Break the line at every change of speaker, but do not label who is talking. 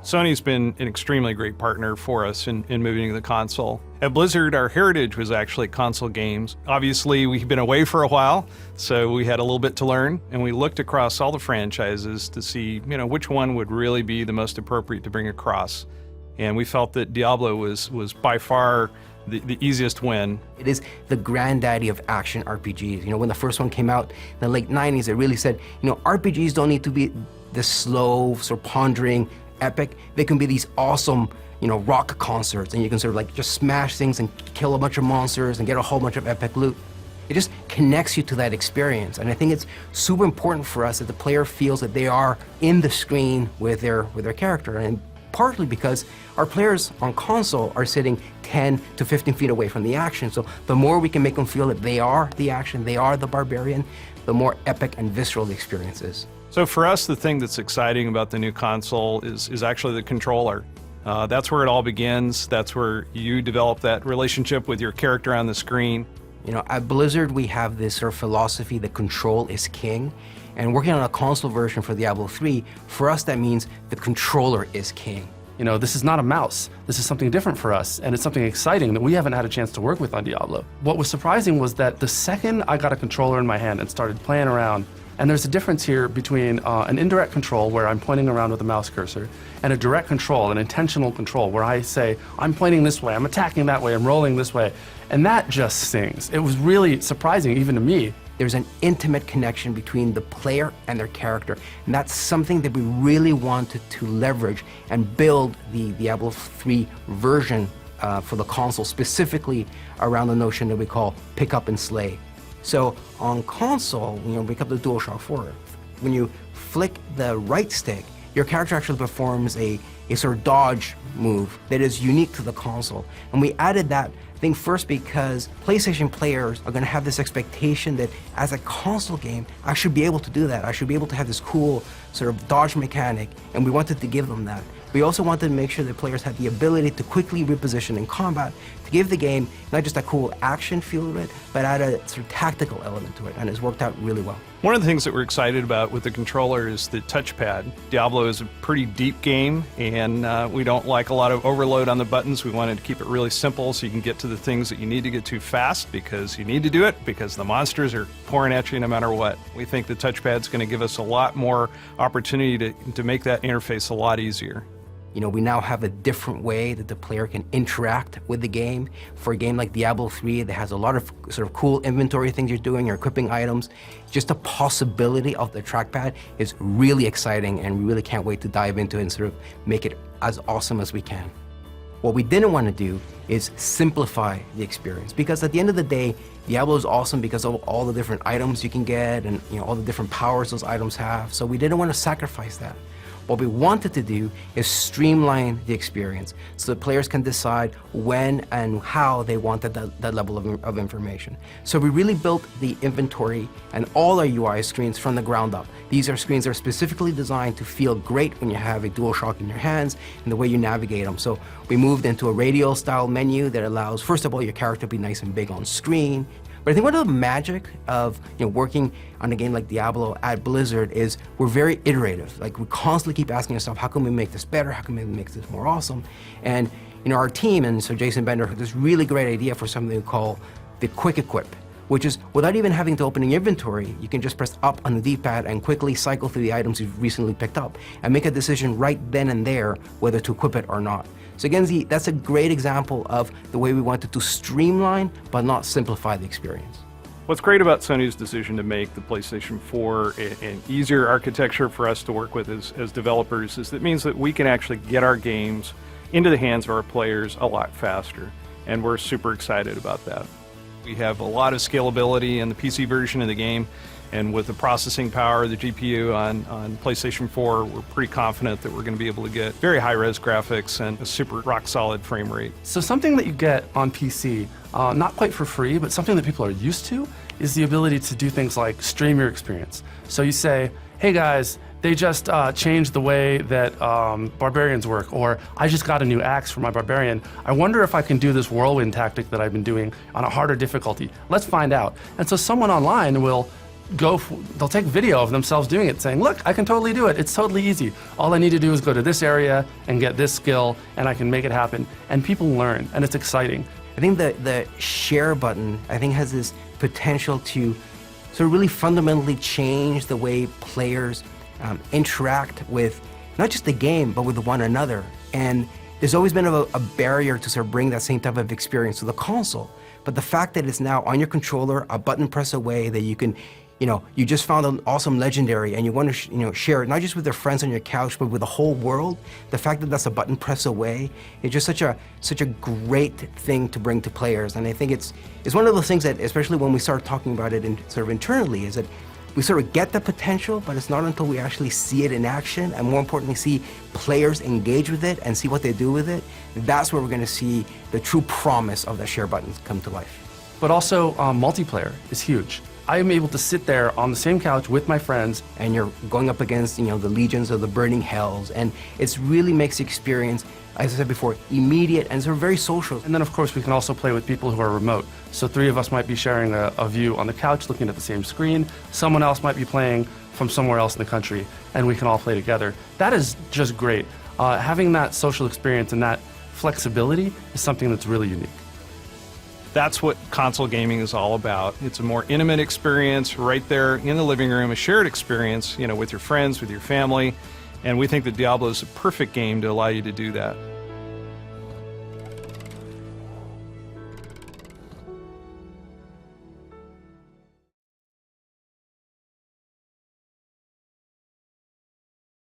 Sony's been an extremely great partner for us in moving to the console. At Blizzard, our heritage was actually console games. Obviously, we've been away for a while, so we had a little bit to learn, and we looked across all the franchises to see, which one would really be the most appropriate to bring across. And we felt that Diablo was by far the easiest win.
It is the granddaddy of action RPGs. When the first one came out in the late 90s, it really said, RPGs don't need to be this slow, sort of pondering epic. They can be these awesome, rock concerts, and you can sort of like just smash things and kill a bunch of monsters and get a whole bunch of epic loot. It just connects you to that experience, and I think it's super important for us that the player feels that they are in the screen with their character, and partly because our players on console are sitting 10 to 15 feet away from the action, so the more we can make them feel that they are the action, they are the barbarian, the more epic and visceral the experience is.
So for us, the thing that's exciting about the new console is actually the controller. That's where it all begins. That's where you develop that relationship with your character on the screen.
At Blizzard, we have this sort of philosophy that control is king. And working on a console version for Diablo III, for us that means the controller is king.
This is not a mouse. This is something different for us, and it's something exciting that we haven't had a chance to work with on Diablo. What was surprising was that the second I got a controller in my hand and started playing around, and there's a difference here between an indirect control where I'm pointing around with a mouse cursor and a direct control, an intentional control where I say, I'm pointing this way, I'm attacking that way, I'm rolling this way. And that just sings. It was really surprising even to me.
There's an intimate connection between the player and their character, and that's something that we really wanted to leverage and build the Diablo III version for the console, specifically around the notion that we call pick up and slay. So on console, when you pick up the DualShock 4, when you flick the right stick, your character actually performs a sort of dodge move that is unique to the console. And we added that, I think, first because PlayStation players are going to have this expectation that as a console game, I should be able to do that. I should be able to have this cool sort of dodge mechanic, and we wanted to give them that. We also wanted to make sure that players had the ability to quickly reposition in combat, to give the game not just a cool action feel to it, but add a sort of tactical element to it, and it's worked out really well.
One of the things that we're excited about with the controller is the touchpad. Diablo is a pretty deep game, and we don't like a lot of overload on the buttons. We wanted to keep it really simple so you can get to the things that you need to get to fast because you need to do it, because the monsters are pouring at you no matter what. We think the touchpad's going to give us a lot more opportunity to make that interface a lot easier.
We now have a different way that the player can interact with the game. For a game like Diablo III that has a lot of sort of cool inventory things you're doing, you're equipping items, just the possibility of the trackpad is really exciting, and we really can't wait to dive into it and sort of make it as awesome as we can. What we didn't want to do is simplify the experience, because at the end of the day, Diablo is awesome because of all the different items you can get and all the different powers those items have, so we didn't want to sacrifice that. What we wanted to do is streamline the experience so that players can decide when and how they wanted that level of information. So we really built the inventory and all our UI screens from the ground up. These are screens that are specifically designed to feel great when you have a DualShock in your hands and the way you navigate them. So we moved into a radial style menu that allows, first of all, your character to be nice and big on screen. But I think one of the magic of working on a game like Diablo at Blizzard is we're very iterative. Like, we constantly keep asking ourselves, how can we make this better? How can we make this more awesome? And our team, and so Jason Bender, had this really great idea for something we call the Quick Equip, which is without even having to open your inventory, you can just press up on the D-pad and quickly cycle through the items you've recently picked up and make a decision right then and there whether to equip it or not. So again, that's a great example of the way we wanted to streamline but not simplify the experience.
What's great about Sony's decision to make the PlayStation 4 an easier architecture for us to work with as developers is that it means that we can actually get our games into the hands of our players a lot faster, and we're super excited about that. We have a lot of scalability in the PC version of the game, and with the processing power of the GPU on PlayStation 4, we're pretty confident that we're going to be able to get very high-res graphics and a super rock-solid frame rate.
So something that you get on PC, not quite for free, but something that people are used to, is the ability to do things like stream your experience. So you say, hey guys, they just changed the way that barbarians work, or I just got a new axe for my barbarian. I wonder if I can do this whirlwind tactic that I've been doing on a harder difficulty. Let's find out. And so someone online will they'll take video of themselves doing it, saying, look, I can totally do it. It's totally easy. All I need to do is go to this area and get this skill, and I can make it happen. And people learn, and it's exciting.
I think the share button, I think, has this potential to sort of really fundamentally change the way players interact with not just the game, but with one another. And there's always been a barrier to sort of bring that same type of experience to the console. But the fact that it's now on your controller, a button press away, that you can, you just found an awesome legendary and you want to, share it, not just with your friends on your couch, but with the whole world. The fact that that's a button press away is just such a great thing to bring to players. And I think it's one of those things that, especially when we start talking about it sort of internally, is that we sort of get the potential, but it's not until we actually see it in action, and more importantly, see players engage with it and see what they do with it, that's where we're going to see the true promise of the share buttons come to life.
But also, multiplayer is huge. I am able to sit there on the same couch with my friends.
And you're going up against, the legions of the burning hells, and it really makes the experience, as I said before, immediate and sort of very social.
And then, of course, we can also play with people who are remote. So 3 of us might be sharing a view on the couch, looking at the same screen. Someone else might be playing from somewhere else in the country, and we can all play together. That is just great. Having that social experience and that flexibility is something that's really unique.
That's what console gaming is all about. It's a more intimate experience right there in the living room, a shared experience, with your friends, with your family. And we think that Diablo is a perfect game to allow you to do that.